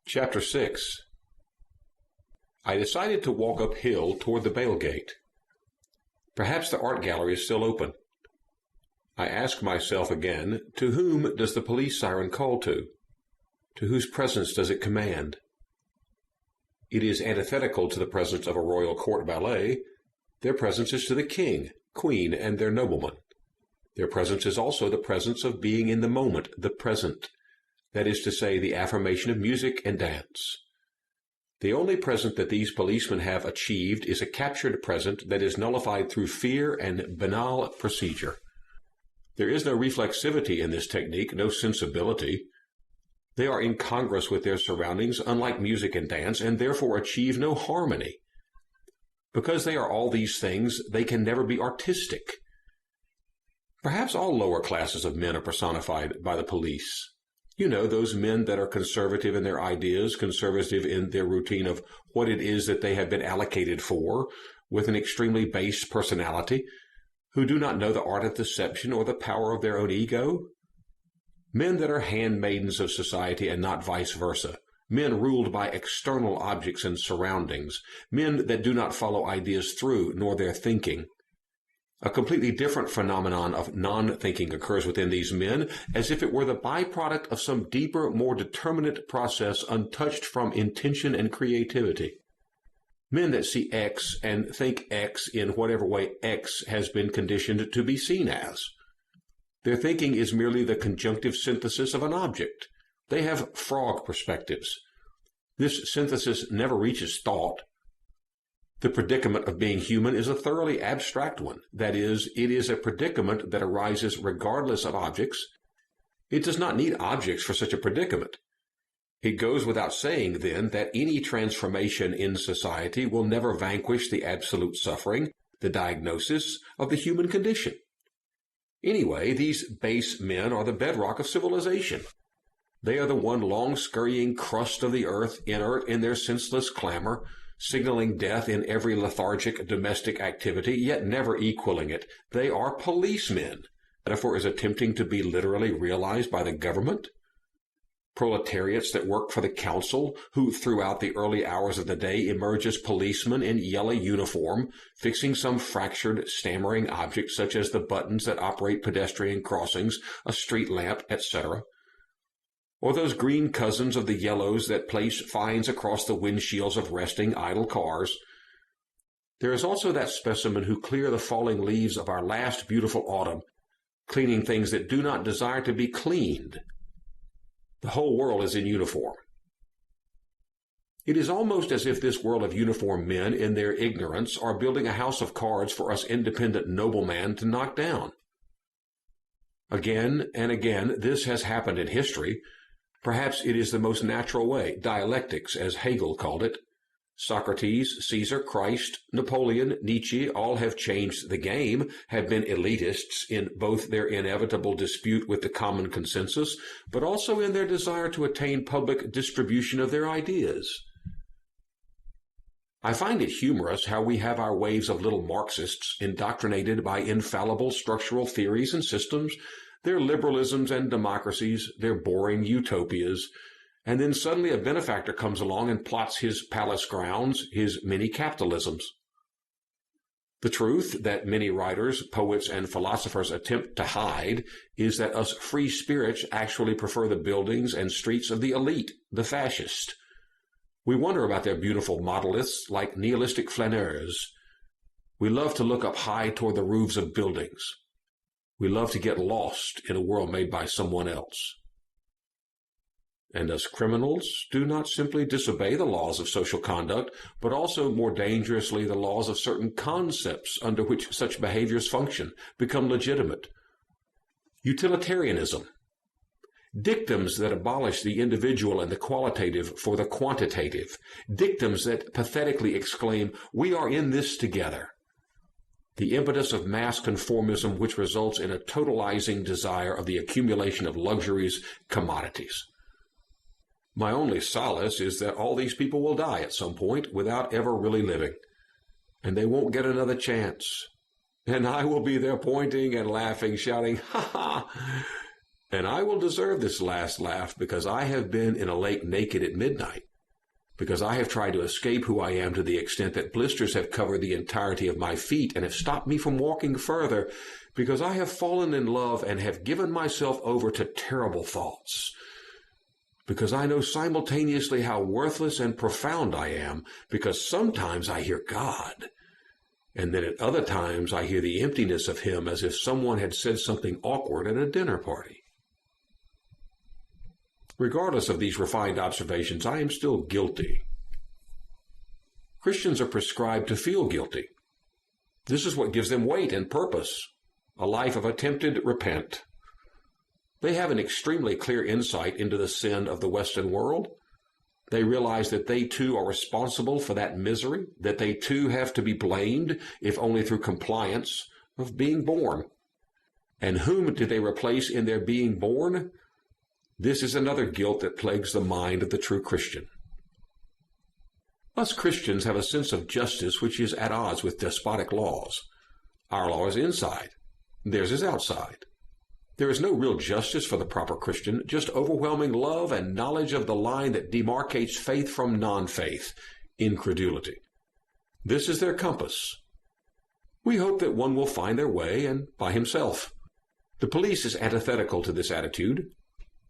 Chapter 6. I decided to walk uphill toward the Bale Gate. Perhaps the art gallery is still open. I ask myself again, to whom does the police siren call to? To whose presence does it command? It is antithetical to the presence of a royal court ballet. Their presence is to the king, queen, and their noblemen. Their presence is also the presence of being in the moment, the present. That is to say, the affirmation of music and dance. The only present that these policemen have achieved is a captured present that is nullified through fear and banal procedure. There is no reflexivity in this technique, no sensibility. They are incongruous with their surroundings, unlike music and dance, and therefore achieve no harmony. Because they are all these things, they can never be artistic. Perhaps all lower classes of men are personified by the police. You know, those men that are conservative in their ideas, conservative in their routine of what it is that they have been allocated for, with an extremely base personality, who do not know the art of deception or the power of their own ego. Men that are handmaidens of society and not vice versa. Men ruled by external objects and surroundings. Men that do not follow ideas through, nor their thinking. A completely different phenomenon of non-thinking occurs within these men, as if it were the byproduct of some deeper, more determinate process untouched from intention and creativity. Men that see X and think X in whatever way X has been conditioned to be seen as. Their thinking is merely the conjunctive synthesis of an object. They have frog perspectives. This synthesis never reaches thought. The predicament of being human is a thoroughly abstract one. That is, it is a predicament that arises regardless of objects. It does not need objects for such a predicament. It goes without saying, then, that any transformation in society will never vanquish the absolute suffering, the diagnosis of the human condition. Anyway, these base men are the bedrock of civilization. They are the one long scurrying crust of the earth, inert in their senseless clamor, signaling death in every lethargic domestic activity, yet never equaling it. They are policemen. The metaphor is attempting to be literally realized by the government. Proletariats that work for the council, who throughout the early hours of the day emerge as policemen in yellow uniform, fixing some fractured, stammering object such as the buttons that operate pedestrian crossings, a street lamp, etc. Or those green cousins of the yellows that place fines across the windshields of resting, idle cars. There is also that specimen who clear the falling leaves of our last beautiful autumn, cleaning things that do not desire to be cleaned. The whole world is in uniform. It is almost as if this world of uniformed men, in their ignorance, are building a house of cards for us independent noblemen to knock down. Again and again, this has happened in history. Perhaps it is the most natural way, dialectics, as Hegel called it. Socrates, Caesar, Christ, Napoleon, Nietzsche all have changed the game, have been elitists in both their inevitable dispute with the common consensus, but also in their desire to attain public distribution of their ideas. I find it humorous how we have our waves of little Marxists indoctrinated by infallible structural theories and systems, their liberalisms and democracies, their boring utopias, and then suddenly a benefactor comes along and plots his palace grounds, his mini-capitalisms. The truth that many writers, poets, and philosophers attempt to hide is that us free spirits actually prefer the buildings and streets of the elite, the fascist. We wonder about their beautiful modelists like nihilistic flaneurs. We love to look up high toward the roofs of buildings. We love to get lost in a world made by someone else. And us criminals do not simply disobey the laws of social conduct, but also, more dangerously, the laws of certain concepts under which such behaviors function, become legitimate. Utilitarianism. Dictums that abolish the individual and the qualitative for the quantitative. Dictums that pathetically exclaim, "We are in this together." The impetus of mass conformism which results in a totalizing desire of the accumulation of luxuries, commodities. My only solace is that all these people will die at some point without ever really living, and they won't get another chance. And I will be there pointing and laughing, shouting, "Ha ha! And I will deserve this last laugh because I have been in a lake naked at midnight, because I have tried to escape who I am to the extent that blisters have covered the entirety of my feet and have stopped me from walking further, because I have fallen in love and have given myself over to terrible thoughts, because I know simultaneously how worthless and profound I am, because sometimes I hear God, and then at other times I hear the emptiness of him as if someone had said something awkward at a dinner party. Regardless of these refined observations, I am still guilty. Christians are prescribed to feel guilty. This is what gives them weight and purpose, a life of attempted repent. They have an extremely clear insight into the sin of the Western world. They realize that they too are responsible for that misery, that they too have to be blamed, if only through compliance, of being born. And whom do they replace in their being born? This is another guilt that plagues the mind of the true Christian. Us Christians have a sense of justice which is at odds with despotic laws. Our law is inside. Theirs is outside. There is no real justice for the proper Christian, just overwhelming love and knowledge of the line that demarcates faith from non-faith, incredulity. This is their compass. We hope that one will find their way, and by himself. The police is antithetical to this attitude.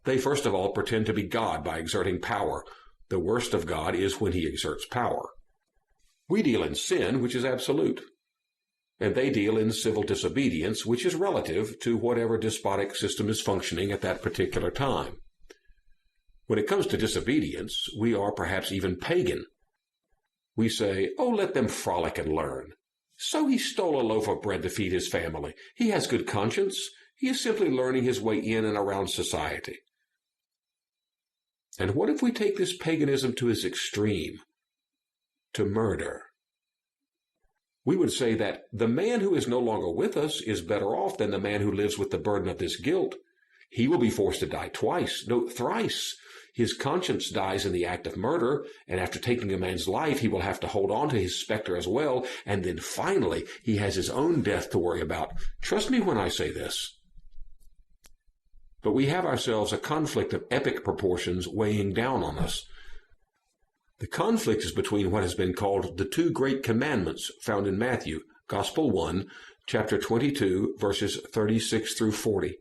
They first of all pretend to be God by exerting power. The worst of God is when he exerts power. We deal in sin, which is absolute. And they deal in civil disobedience, which is relative to whatever despotic system is functioning at that particular time. When it comes to disobedience, we are perhaps even pagan. We say, oh, let them frolic and learn. So he stole a loaf of bread to feed his family. He has good conscience. He is simply learning his way in and around society. And what if we take this paganism to its extreme, to murder? We would say that the man who is no longer with us is better off than the man who lives with the burden of this guilt. He will be forced to die twice, no, thrice. His conscience dies in the act of murder, and after taking a man's life, he will have to hold on to his specter as well, and then finally he has his own death to worry about. Trust me when I say this. But we have ourselves a conflict of epic proportions weighing down on us. The conflict is between what has been called the two great commandments found in Matthew, Gospel 1, chapter 22, verses 36 through 40.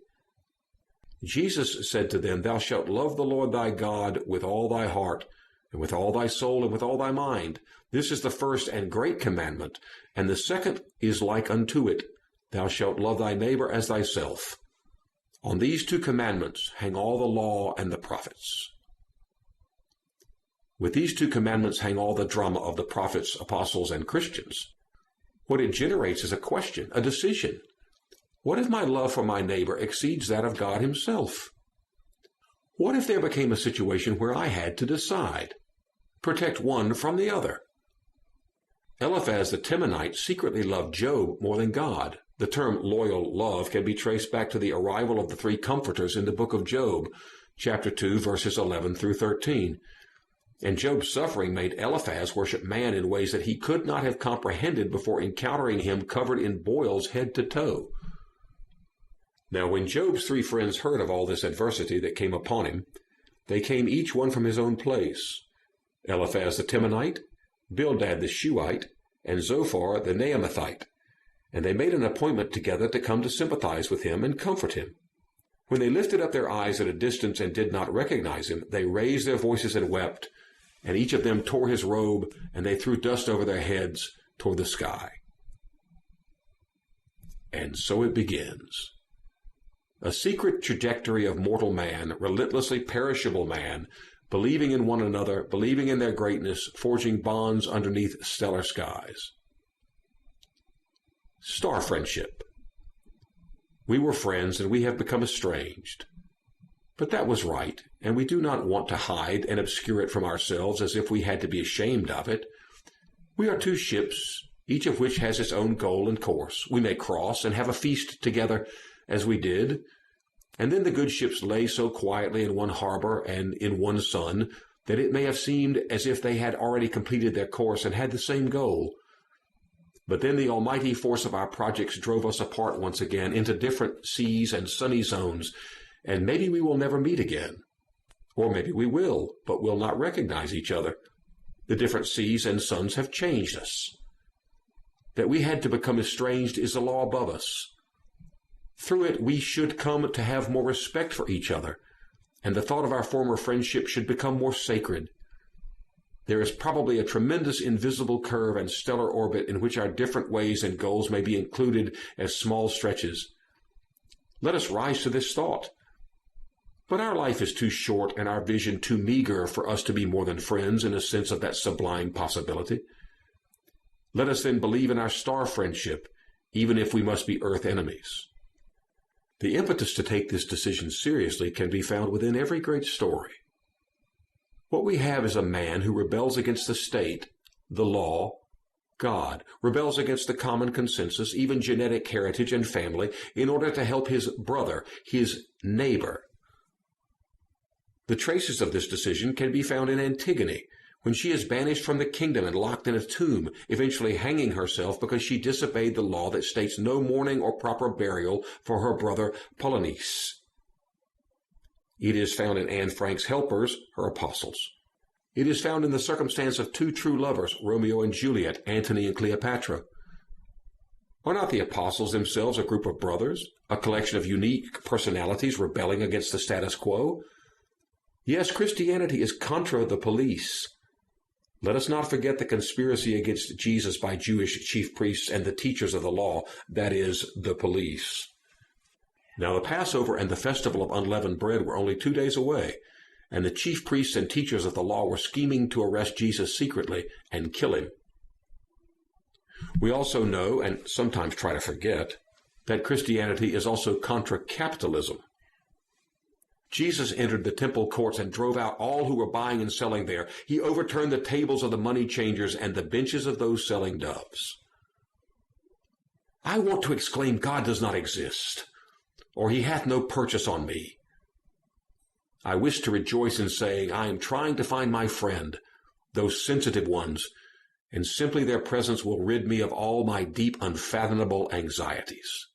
Jesus said to them, Thou shalt love the Lord thy God with all thy heart, and with all thy soul, and with all thy mind. This is the first and great commandment, and the second is like unto it. Thou shalt love thy neighbor as thyself. On these two commandments hang all the law and the prophets. With these two commandments hang all the drama of the prophets, apostles, and Christians. What it generates is a question, a decision. What if my love for my neighbor exceeds that of God himself? What if there became a situation where I had to decide, protect one from the other? Eliphaz the Temanite secretly loved Job more than God. The term loyal love can be traced back to the arrival of the three comforters in the book of Job, chapter 2, verses 11 through 13. And Job's suffering made Eliphaz worship man in ways that he could not have comprehended before encountering him covered in boils head to toe. Now when Job's three friends heard of all this adversity that came upon him, they came each one from his own place. Eliphaz the Temanite, Bildad the Shuhite, and Zophar the Naamathite. And they made an appointment together to come to sympathize with him and comfort him. When they lifted up their eyes at a distance and did not recognize him, they raised their voices and wept, and each of them tore his robe, and they threw dust over their heads toward the sky. And so it begins. A secret trajectory of mortal man, relentlessly perishable man, believing in one another, believing in their greatness, forging bonds underneath stellar skies. Star friendship. We were friends, and we have become estranged. But that was right, and we do not want to hide and obscure it from ourselves as if we had to be ashamed of it. We are two ships, each of which has its own goal and course. We may cross and have a feast together, as we did, and then the good ships lay so quietly in one harbor and in one sun that it may have seemed as if they had already completed their course and had the same goal. But then the almighty force of our projects drove us apart once again into different seas and sunny zones, and maybe we will never meet again. Or maybe we will, but will not recognize each other. The different seas and suns have changed us. That we had to become estranged is a law above us. Through it, we should come to have more respect for each other, and the thought of our former friendship should become more sacred. There is probably a tremendous invisible curve and stellar orbit in which our different ways and goals may be included as small stretches. Let us rise to this thought. But our life is too short and our vision too meager for us to be more than friends in a sense of that sublime possibility. Let us then believe in our star friendship, even if we must be earth enemies. The impetus to take this decision seriously can be found within every great story. What we have is a man who rebels against the state, the law, God, rebels against the common consensus, even genetic heritage and family, in order to help his brother, his neighbor. The traces of this decision can be found in Antigone, when she is banished from the kingdom and locked in a tomb, eventually hanging herself because she disobeyed the law that states no mourning or proper burial for her brother Polonice. It is found in Anne Frank's helpers, her apostles. It is found in the circumstance of two true lovers, Romeo and Juliet, Antony and Cleopatra. Are not the apostles themselves a group of brothers, a collection of unique personalities rebelling against the status quo? Yes, Christianity is contra the police. Let us not forget the conspiracy against Jesus by Jewish chief priests and the teachers of the law, that is, the police. Now the Passover and the festival of unleavened bread were only 2 days away, and the chief priests and teachers of the law were scheming to arrest Jesus secretly and kill him. We also know, and sometimes try to forget, that Christianity is also contra capitalism. Jesus entered the temple courts and drove out all who were buying and selling there. He overturned the tables of the money changers and the benches of those selling doves. I want to exclaim, God does not exist, or he hath no purchase on me. I wish to rejoice in saying, I am trying to find my friend, those sensitive ones, and simply their presence will rid me of all my deep, unfathomable anxieties.